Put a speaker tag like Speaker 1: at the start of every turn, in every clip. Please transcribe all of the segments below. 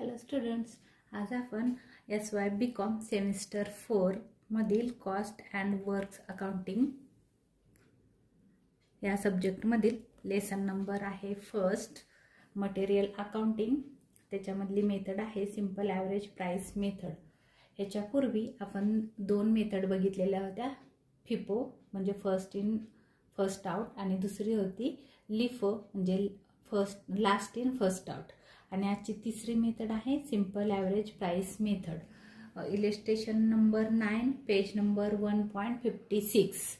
Speaker 1: Hello students, आज आपण SY.BCom semester 4 मधील कॉस्ट अँड वर्क्स अकाउंटिंग या सब्जेक्ट मधील लेसन नंबर आहे फर्स्ट मटेरियल अकाउंटिंग। त्याच्यामधली मेथड आहे सिंपल ॲव्हरेज प्राइस मेथड। ह्याच्यापूर्वी आपण दोन मेथड बघितलेल्या होत्या, फिफो म्हणजे फर्स्ट इन फर्स्ट आउट आणि दुसरी होती लिफो म्हणजे first last in first out. आणि आजची तिसरी मेथड आहे simple average price method. Illustration number 9 page number 1.56।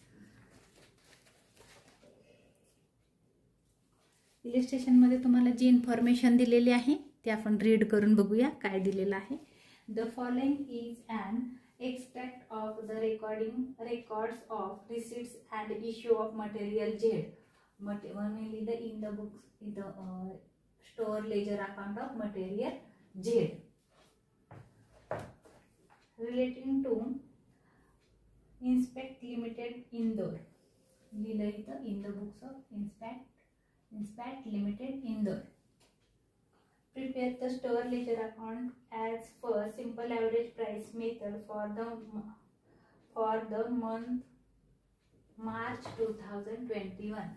Speaker 1: Illustration मध्ये तुम्हाला जी इन्फॉर्मेशन दिलेली आहे ते आपण रीड करून बघूया काय दिलेलं आहे। The following is an extract of the records of receipts and issue of material Z in the books in the store ledger account of material Z relating to Inspect Limited Indore. In the books of Inspect Limited Indore. Prepare the store ledger account as per simple average price method for the month March 2021.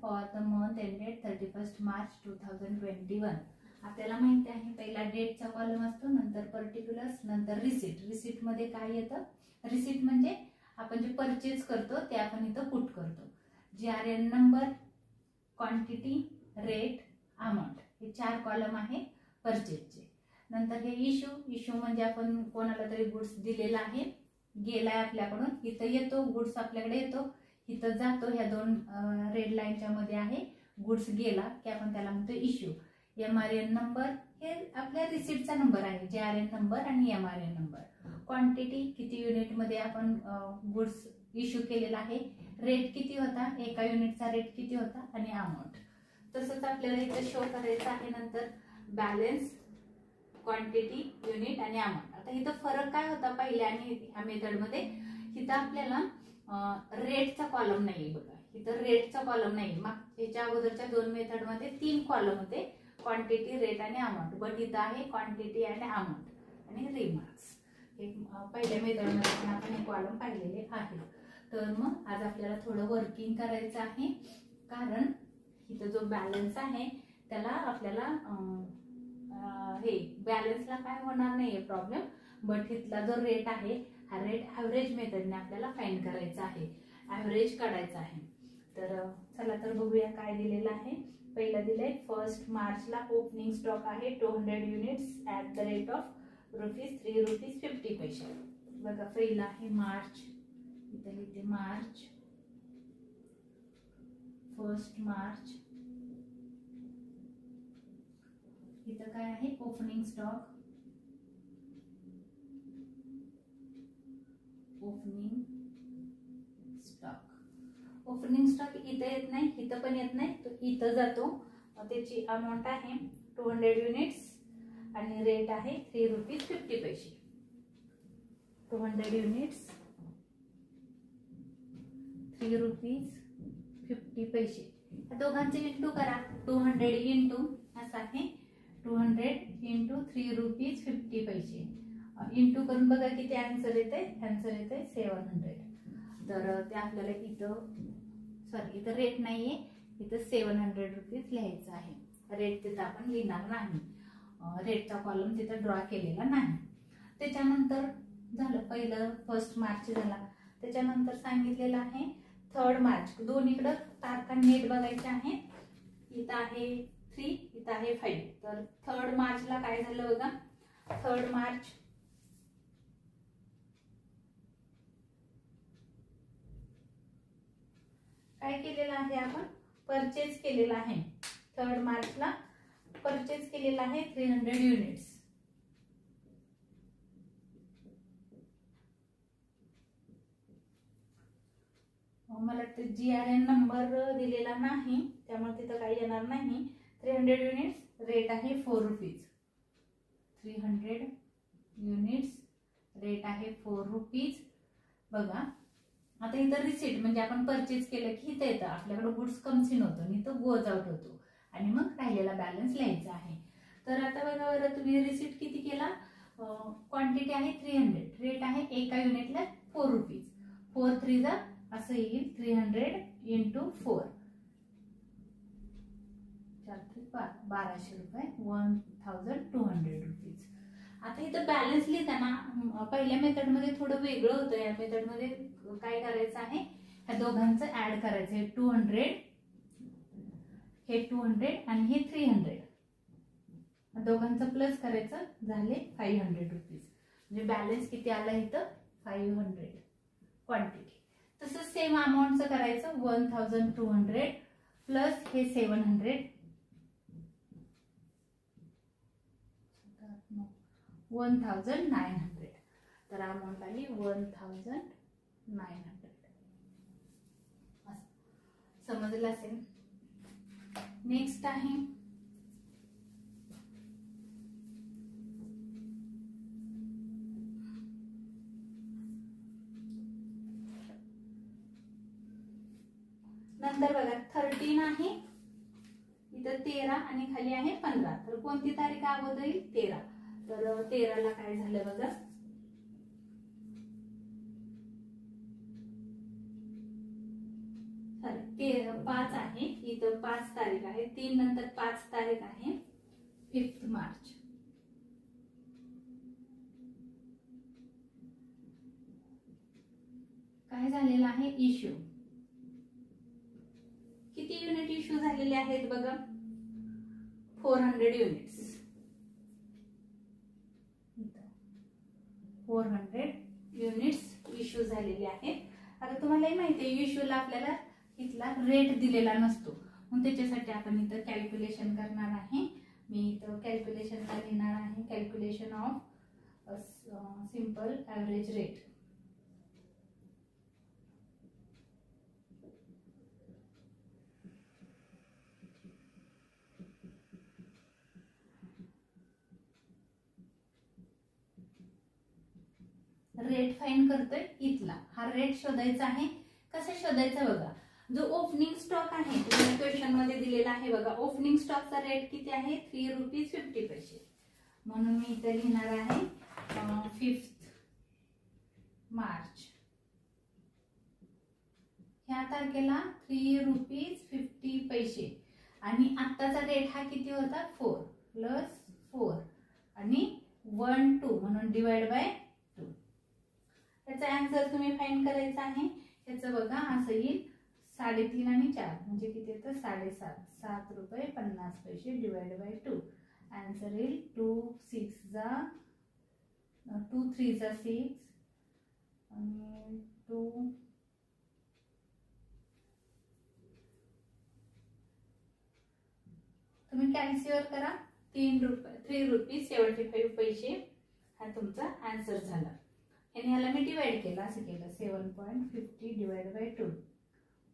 Speaker 1: For the month ended 31 March 2021। आपल्याला माहिती आहे पहिला डेटचा column असतो, नंतर particulars, नंतर receipt. Receipt मध्ये काय येतं? रिसीट म्हणजे आपण जे परचेज करतो ते आपण इथं पुट करतो। GRN number, quantity, rate, amount हे चार कॉलम आहे परचेजचे। नंतर हे इश्यू म्हणजे आपण कोणाला तरी गुड्स दिलेला आहे, गेलाय आपल्याकडून, इथं येतो गुड्स आपल्याकडे येतो, इथं जातो, ह्या दोन रेड लाईनच्या मध्ये आहे गुड्स गेला की आपण त्याला म्हणतो इश्यू। MRN नंबर हे आपल्या रिसीटचा नंबर आहे, GRN नंबर आणि MRN नंबर। क्वांटिटी किती युनिट मध्ये आपण गुड्स इश्यू केलेला आहे, रेट किती होता, एका युनिटचा रेट किती होता आणि अमाउंट। तसंच आपल्याला इथं शो करायचं आहे नंतर बॅलन्स, क्वांटिटी, युनिट आणि अमाउंट। आता इथं फरक काय होता पहिल्या आणि ह्या मेथड मध्ये? इथं आपल्याला रेटचा कॉलम नाही बघा, इथं रेटचा कॉलम नाही। मग याच्या अगोदरच्या दोन मेथड मध्ये 3 कॉलम होते, क्वांटिटी, रेट आणि अमाउंट, बट इथं आहे क्वांटिटी आणि अमाउंट आणि रिमार्क्स। हे पहिल्या मेथड मध्ये आपण हे कॉलम पाहिलेले आहे। तर मग आज आपल्याला थोडं वर्किंग करायचं आहे, कारण इथं जो बॅलन्स आहे त्याला आपल्याला हे बॅलन्सला काय होणार नाहीये प्रॉब्लेम, बट इथला जो रेट आहे हा रेट ॲव्हरेज मेथडने आपल्याला फाइंड करायचा आहे, ॲव्हरेज काढायचा आहे। तर चला तर बघूया काय दिलेलं आहे। पहिला दिलंय फर्स्ट मार्चला ओपनिंग स्टॉक आहे 200 units at the rate of ₹3.50 बघा। पहिला आहे मार्च, इथं लिहिते मार्च, फर्स्ट मार्च। इथं काय आहे ओपनिंग स्टॉक, ओपनिंग स्टॉक इथं येत नाही, इथं पण येत नाही, तो इथं जातो। त्याची अमाऊंट आहे 200 युनिट्स आणि रेट आहे ₹3.50। 200 युनिट्स ₹3.50। या दोघांचे इंटू करा, 200 इंटू असं आहे 200 इंटू ₹3.50 इंटू करून बघा किती आन्सर येते, आन्सर येते 700। तर ते आपल्याला इथं रेट नाहीये, इथं ₹700 लिहायचं आहे। रेट तिथं आपण लिहिणार नाही, रेटचा कॉलम तिथं ड्रॉ केलेला नाही। त्याच्यानंतर झालं पहिलं फर्स्ट मार्च झाला, त्याच्यानंतर सांगितलेलं आहे थर्ड मार्च। दोन्हीकडं तारखा नीट बघायच्या आहे, इथं आहे 3, इथं आहे 5। तर थर्ड मार्चला काय झालं बघा, थर्ड मार्च काय केलेलं आहे, आपण परचेज केलेला आहे। थर्ड मार्चला परचेज केलेला आहे 300 युनिट्स। मला GRN नंबर दिलेला नाही त्यामुळे तिथं काही येणार नाही। 300 युनिट्स, रेट आहे ₹4। 300 युनिट्स, रेट आहे ₹4 बघा। आता इथं रिसीट म्हणजे आपण परचेज केलं की इथं येतं आपल्याकडे गुड्स कम्स इन होतं आणि तो गोज आउट होतो आणि मग राहिलेला बॅलन्स लिहायचा आहे। तर आता बघा बरं तुम्ही रिसिप्ट किती केला, क्वांटिटी आहे 300, रेट आहे एका युनिटला 4 रुपीज, 4 3 जा असं येईल 300 इंटू 4, 1200 रुपये, 1200 रुपीज. आता इथं बॅलन्स लिहिताना पहिल्या मेथड मध्ये थोडं वेगळं होतं. या मेथड मध्ये काय करायचं आहे, ह्या दोघांचं ऍड करायचं आहे. 200 हे 200 आणि हे 300 दोघांचं प्लस करायचं, झाले 500 रुपीज. म्हणजे बॅलन्स किती आला इथं 500 क्वांटिटी. तसंच सेम अमाऊंटचं करायचं 1200 प्लस हे 700 1900, तर अमाऊंट आली 1900. समजलं असेल. नेक्स्ट आहे नंतर बघा 13 आहे इथं 13 आणि खाली आहे 15, तर कोणती तारीख अगोदर येईल 13, तर 13 ला काय झालं बघा, सॉरी 5 आहे इथं 5 तारीख आहे, 3 नंतर 5 तारीख आहे 5 मार्च. काय झालेलं आहे इश्यू, किती युनिट इश्यू झालेले आहेत बघा 400 युनिट्स, 400 युनिट्स इश्यू झालेले आहेत. आता तुम्हालाही माहिती आहे इश्यूला आपल्याला इथला रेट दिलेला नसतो, मग त्याच्यासाठी आपण इथं कॅल्क्युलेशन करणार आहे. मी इथं कॅल्क्युलेशनला लिहिणार आहे calculation of simple average rate. Rate find करतोय इथला, हा रेट शोधायचा आहे. कसं शोधायचं बघा, जो ओपनिंग स्टॉक आहे तुम्हाला क्वेश्चन मध्ये दिलेला आहे बघा, ओपनिंग स्टॉकचा रेट किती आहे 3 रुपीज 50 पैसे, म्हणून मी इथे लिहिणार आहे 5 मार्च. ह्या तारखेला 3 रुपीज 50 पैसे आणि आत्ताचा रेट हा किती होता 4 प्लस 4 आणि 1 2 म्हणून डिवाइड बाय 2. त्याचा आन्सर तुम्ही फाइंड करायचा आहे. त्याचं बघा असं येईल 3.5 आणि 4 म्हणजे किती येतं 7.5, 7 रुपये 50 पैसे डिवाइड बाय 2. आन्सर येईल 2 6 जा 2 3 जा 6 आणि 2 तुम्ही कॅल्क्युलेट करा 3 रुपीज 75 पैसे हा तुमचा आन्सर झाला. आणि ह्याला मी डिवाइड केलं, असं केलं 7.50 डिवाइड बाय 2,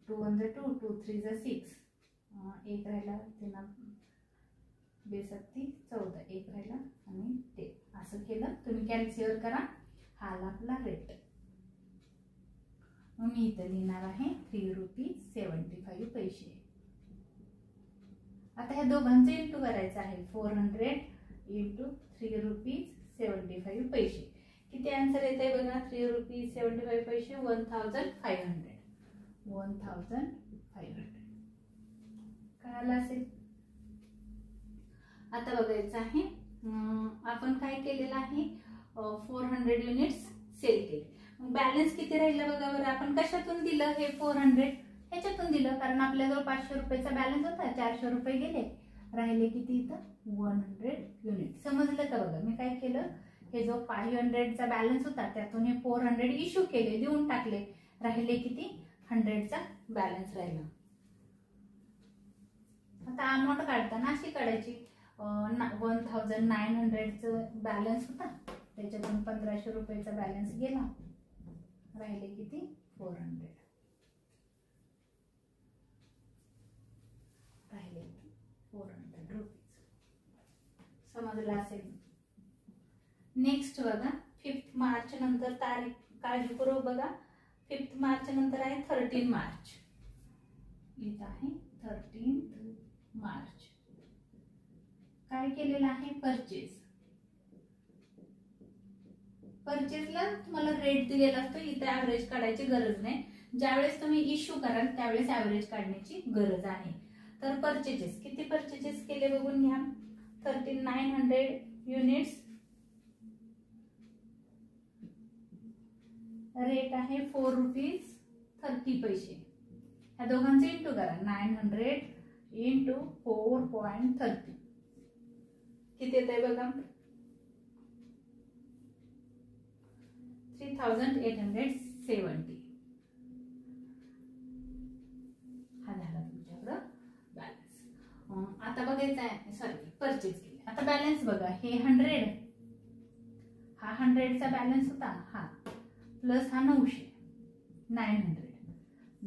Speaker 1: 2 1 जा 2, 2 3 जा 6, एक राहिला 3 बेसत्ती 14, एक राहिला आणि ते असं केलं. तुम्ही कॅल्क्युलेट करा, हा आला आपला रेट. मग मी इथं लिहिणार आहे 3 रुपीज 75 पैसे. आता ह्या दोघांचं इंटू करायचं आहे 400 इंटू 3 रुपीज 75 पैसे. किती आन्सर येत आहे बघा 3 रुपीज 75 पैसे 1500. कळालं असेल. आता बघायचं आहे आपण काय केलेलं आहे 400 युनिट्स सेल केले. मग बॅलन्स किती राहिलं बघा बरं. आपण कशातून दिलं हे 400 ह्याच्यातून दिलं, कारण आपल्याजवळ 500 रुपयाचा बॅलन्स होता, 400 रुपये गेले, राहिले किती इथं 100 युनिट. समजलं का बघा. मी काय केलं हे जो 500चा बॅलन्स होता त्यातून हे 400 इश्यू केले, देऊन टाकले, राहिले किती 100चा बॅलन्स राहिला. आता अमाऊंट काढताना अशी काढायची 1900चं बॅलन्स होता, त्याच्यातून 1500 रुपयाचा बॅलन्स गेला, राहिले किती 400, राहिले 400 रुपीज. समजलं असेल. नेक्स्ट बघा 5 मार्च नंतर तारीख काळजीपूर्वक बघा. 5 मार्च नंतर आहे 13 मार्च. इथं आहे 13 मार्च. काय केलेलं आहे, परचेज. परचेजला तुम्हाला रेट दिलेला असतो, इथे ऍव्हरेज काढायची गरज नाही. ज्यावेळेस तुम्ही इश्यू कराल त्यावेळेस ऍव्हरेज काढण्याची गरज आहे. तर परचेजेस किती परचेजेस केले बघून घ्या. 3900 युनिट्स, रेट आहे 4 रुपीज 30 पैसे. ह्या दोघांचे इंटू करा. 900 इंटू 4.30 किती येत आहे बघा. 3870. हा झाला तुमच्याकडं बॅलन्स. आता बघायचं आहे, सॉरी परचेज केले. आता बॅलन्स बघा. हे 100, हा 100चा बॅलन्स होता, हा प्लस हा 900, 900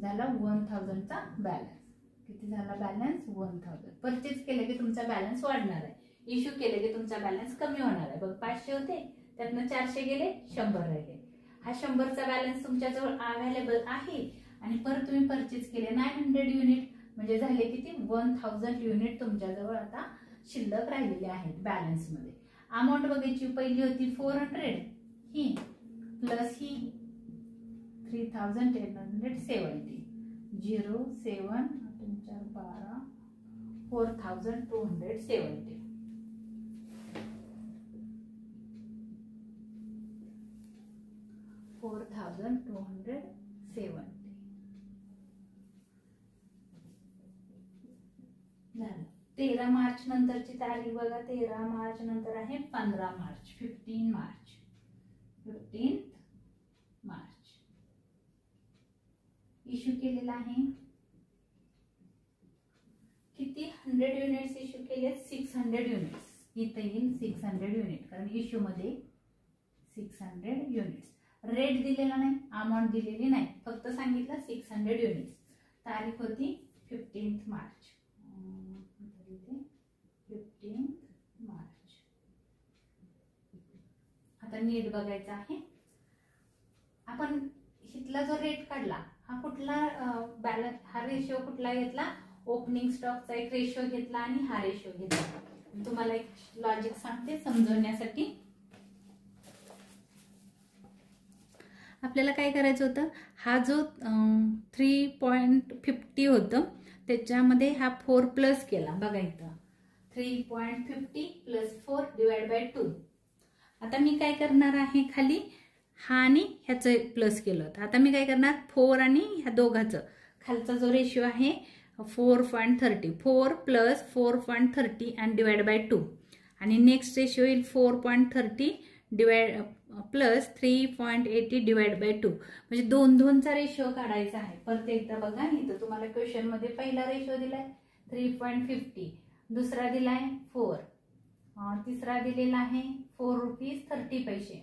Speaker 1: झाला 1000चा बॅलन्स. किती झाला बॅलन्स, 1000. परचेज केले की तुमचा बॅलन्स वाढणार आहे, इश्यू केले की तुमचा बॅलन्स कमी होणार आहे. बघ 500 होते, त्यातनं 400 गेले, 100 राहिले. हा 100चा बॅलन्स तुमच्याजवळ अवेलेबल आहे. आणि परत तुम्ही परचेज केले 900 युनिट, म्हणजे झाले किती, 1000 युनिट तुमच्याजवळ आता शिल्लक राहिलेले आहेत बॅलन्स मध्ये. अमाऊंट बघायची, पहिली होती 400 ही प्लस ही 3870, 07 12 4270. 4270 झालं. 13 मार्च नंतरची तारीख बघा. 13 मार्च नंतर आहे 15 मार्च, 15 मार्च, 15 मार्च इश्यू केलेला आहे. किती 100 युनिट्स इश्यू केले, 600 युनिट्स. इथे येईल 600 युनिट, कारण इश्यू मध्ये 600 युनिट्स. रेट दिलेला नाही, अमाऊंट दिलेली नाही, फक्त सांगितलं 600 युनिट्स. तारीख होती 15 मार्च, 15 मार्च. आता नीट बघायचं आहे. आपण इथला जो रेट काढला हा कुठला बॅलन्स, हा रेशो कुठला घेतला, ओपनिंग स्टॉकचा एक रेशो घेतला आणि हा रेशो घेतला. तुम्हाला एक लॉजिक सांगते समजवण्यासाठी. आपल्याला काय करायचं होतं, हा जो 3.50 होतं त्याच्यामध्ये हा 4 प्लस केला. बघा इथं 3.50 प्लस 4 डिवाइड बाय 2. आता मी काय करणार आहे, खाली हा आणि ह्याचं प्लस केलं होतं. आता मी काय करणार, 4 आणि ह्या दोघांचं खालचा जो रेशो आहे 4.30, 4 प्लस 4.30 आणि डिवाइड बाय 2. आणि नेक्स्ट रेशो येईल 4.30 डिवाइड प्लस 3.80 डिवाइड बाय 2. म्हणजे 2चा रेशो काढायचा आहे. परत एकदा बघा, इथं तुम्हाला क्वेश्चन मध्ये पहिला रेशो दिलाय 3.50, दुसरा दिलाय 4, तिसरा दिलेला आहे 4 रुपीज 30 पैसे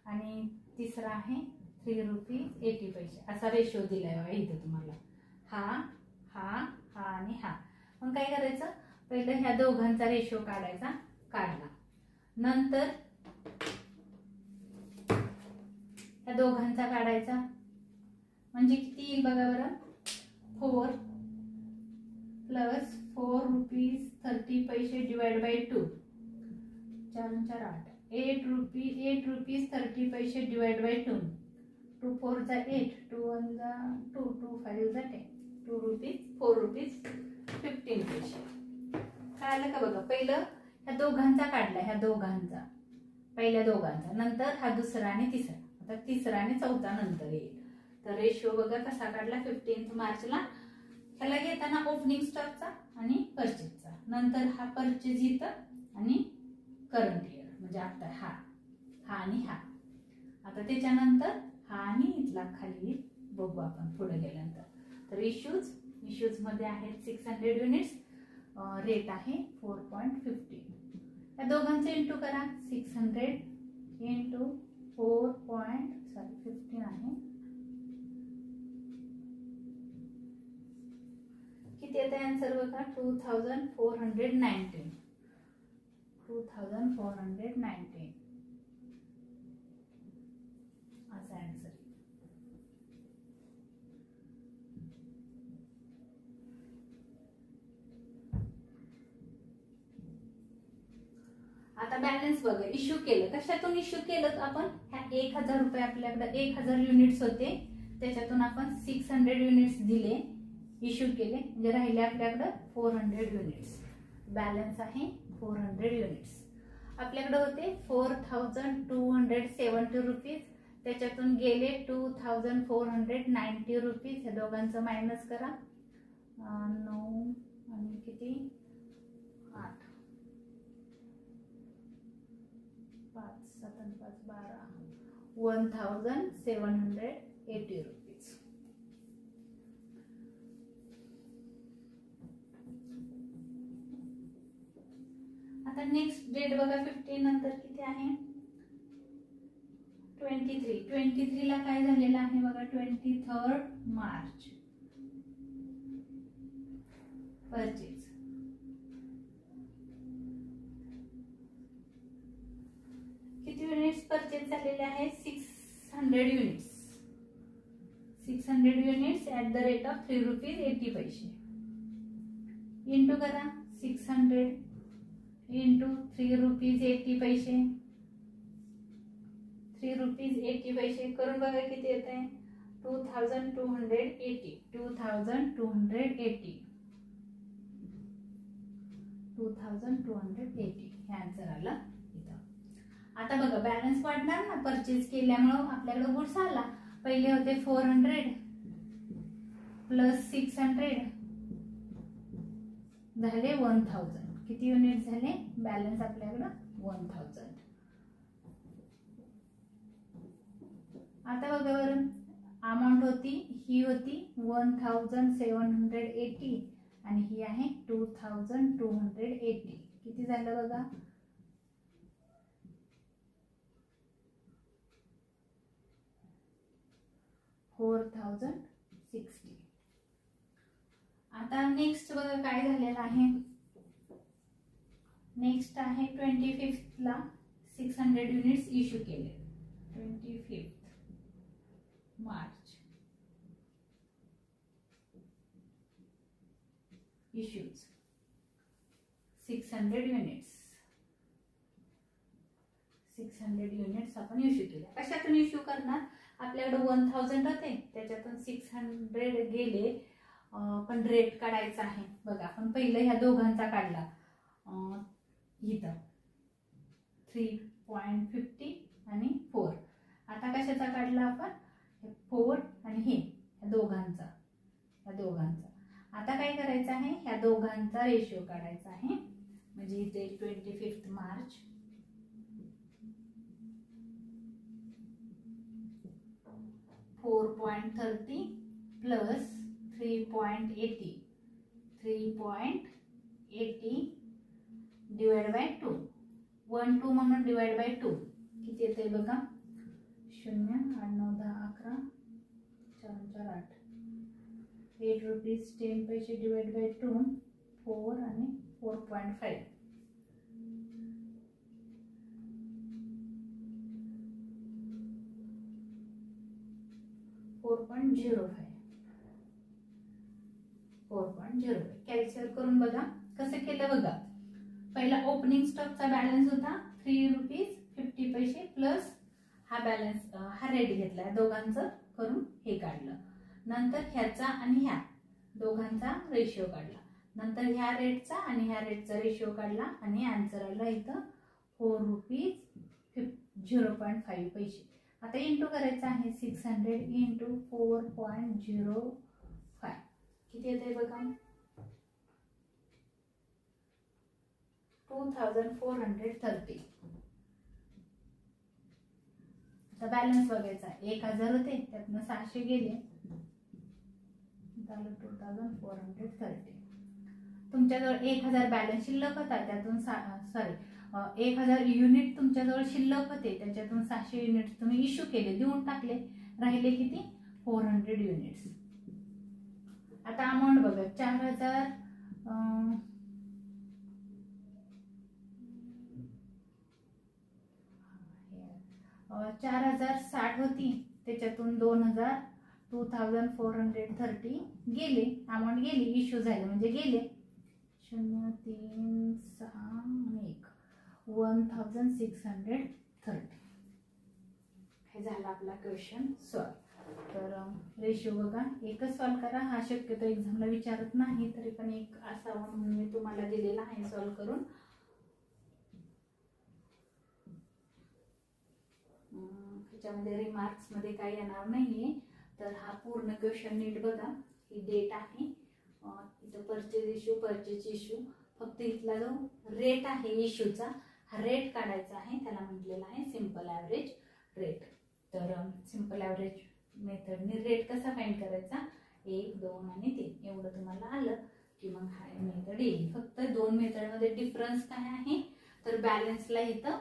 Speaker 1: आणि तिसरा आहे 3 रुपीज 80 पैसे. असा रेशो दिलाय बघा इथं तुम्हाला. हा हा हा आणि हा. मग काय करायचं, पहिलं ह्या दोघांचा रेशो काढायचा, काढला. नंतर ह्या दोघांचा काढायचा, म्हणजे किती येईल बघा बरं. 4 प्लस 4 रुपीज 30 पैसे डिवाइड बाय 2, 4 4 8, 8 रुपीज 30 पैसे डिवाइड बाय 2. 2 4 जा 8, 2 1 जा 2, 2 5 जा 10, 2 रुपीज 4 रुपीज 15 पैसे. कळालं का बघा. पहिलं ह्या दोघांचा काढला, ह्या दोघांचा, पहिल्या दोघांचा, नंतर हा दुसरा आणि तिसरा, आता तिसरा आणि चौथा नंतर येईल. तर रेशो बघा कसा काढला 15 मार्चला. ह्याला घेताना ओपनिंग स्टॉकचा आणि परचेजचा, नंतर हा परचेज इथं आणि करंट इयर, म्हणजे आता हा आणि हा. आता त्याच्यानंतर हा आणि इथला खाली बघू आपण पुढे गेल्यानंतर. तर इश्यूज मध्ये आहेत 600 युनिट्स, रेट आहे 4.50. या दोघांचे इंटू करा. 600 इंटू 4.15 आहे. किती येते आन्सर बघा, 2419. 2419 असा आन्सर. आता बॅलन्स बघा, इश्यू केलं, कशातून इश्यू केलं आपण, ह्या 1000 रुपये आपल्याकडे 1000 युनिट्स होते, त्याच्यातून आपण 600 युनिट्स दिले, इश्यू केले, म्हणजे राहिले आपल्याकडे 400 युनिट्स. बॅलन्स आहे 400 युनिट्स. आपल्याकडे होते 4270 रुपीज, त्याच्यातून गेले 2490 रुपीज. ह्या दोघांचं मायनस करा, 9 आणि किती 8, 5 7 5 12, 1780 रुपीज. आता नेक्स्ट डेट बघा, 15 नंतर किती आहे, 23 ला काय झालेलं आहे बघा, 23 मार्च परचेज. किती युनिट्स परचेज झालेले आहे, 600 units. 600 units at the rate of 3 rupees 80 पैसे. इंटू करा, 600 इंटू 3 रुपीज 80 पैसे, 3 रुपीज 80 पैसे करून बघा किती येत आहे, 2280. 2280 हे आन्सर आलं इथं. आता बघा बॅलन्स वाढणार ना, परचेज केल्यामुळं आपल्याकडे गुड्स आला. पहिले होते 400 प्लस 600 झाले 1000. किती युनिट झाले, बॅलन्स आपल्याकडे 1000. आता बघा बरं, अमाऊंट होती, ही होती 1780 आणि ही आहे 2280. किती झालं बघा, 4060. आता नेक्स्ट बघा काय झालेलं आहे, नेक्स्ट आहे 25 ला 600 युनिट्स इश्यू केले. 25 मार्च इश्यूज 600 युनिट्स. 600 युनिट्स आपण इश्यू केल्या. कशातून इश्यू करणार, आपल्याकडे 1000 होते, त्याच्यातून 600 गेले, पण रेट काढायचा आहे बघा. आपण पहिलं ह्या दोघांचा काढला, इथं 3.50 आणि 4. आता कशाचा काढला आपण, 4 आणि हे ह्या दोघांचा. आता काय करायचं आहे, ह्या दोघांचा रेशिओ काढायचा आहे. म्हणजे इथे 25 मार्च 4.30 प्लस 3.80 डिवाइड बाय 2. 1 2 म्हणून डिवाइड बाय 2 किती येते बघा, 0 8 9 10 11 4 4 8. 8 रुपीज 10 पैसे डिवाइड बाय 2, 4 आणि 4.5. 4.05 कॅल्क्युलेट करून बघा कसं केलं बघा. पहिला ओपनिंग स्टॉकचा बॅलन्स होता 3 रुपीज 50 पैसे प्लस हा बॅलन्स, हा रेट घेतला, दोघांचं करून हे काढलं. नंतर ह्याचा आणि ह्या दोघांचा रेशिओ काढला. नंतर ह्या रेटचा आणि ह्या रेटचा रेशिओ काढला आणि आन्सर आला इथं 4 रुपीज 0.5 पैसे. आता इंटू करायचं आहे 600 इंटू 4.05 किती येते बघा, 2430. आता बॅलन्स बघायचा, 1000 होते त्यातनं 600 गेले, झालं 2430. तुमच्याजवळ 1000 बॅलन्स शिल्लक होता, त्यातून 1000 युनिट तुमच्याजवळ शिल्लक होते, त्याच्यातून 600 युनिट तुम्ही इश्यू केले, देऊन टाकले, राहिले किती 400 युनिट्स. आता अमाऊंट बघा, 4060 होती, त्याच्यातून 2430 गेले, अमाऊंट गेली, इश्यू झाले म्हणजे गेले. 0 3 6 1 1630. हे झाला आपला क्वेश्चन सॉल्व. तर रेशो बघा एकच सॉल्व करा, हा शक्यतो एक्झामला विचारत नाही, तरी पण एक असावा म्हणून मी तुम्हाला दिलेला आहे सॉल्व करून. ह्याच्यामध्ये रिमार्क्स मध्ये काही येणार नाहीये. तर हा पूर्ण क्वेश्चन नीट बघा. ही डेट आहे, इथं परचेज इश्यू, फक्त इथला जो रेट आहे इश्यूचा, हा रेट काढायचा आहे, त्याला म्हटलेला आहे सिंपल ॲव्हरेज रेट. तर सिंपल ॲव्हरेज मेथडने रेट कसा फाइंड करायचा, 1, 2 आणि 3 एवढं तुम्हाला आलं की मग हा मेथड येईल. फक्त दोन मेथडमध्ये डिफरन्स काय आहे, तर बॅलन्सला इथं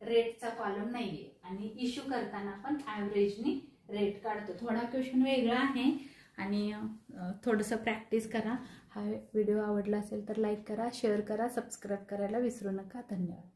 Speaker 1: रेटचा कॉलम नाहीये आणि इश्यू करताना पण ॲव्हरेजनी रेट काढतो. थोडा क्वेश्चन वेगळा आहे आणि थोडंसं प्रॅक्टिस करा. हा व्हिडिओ आवडला असेल तर लाईक करा, शेअर करा, सबस्क्राईब करायला विसरू नका. धन्यवाद.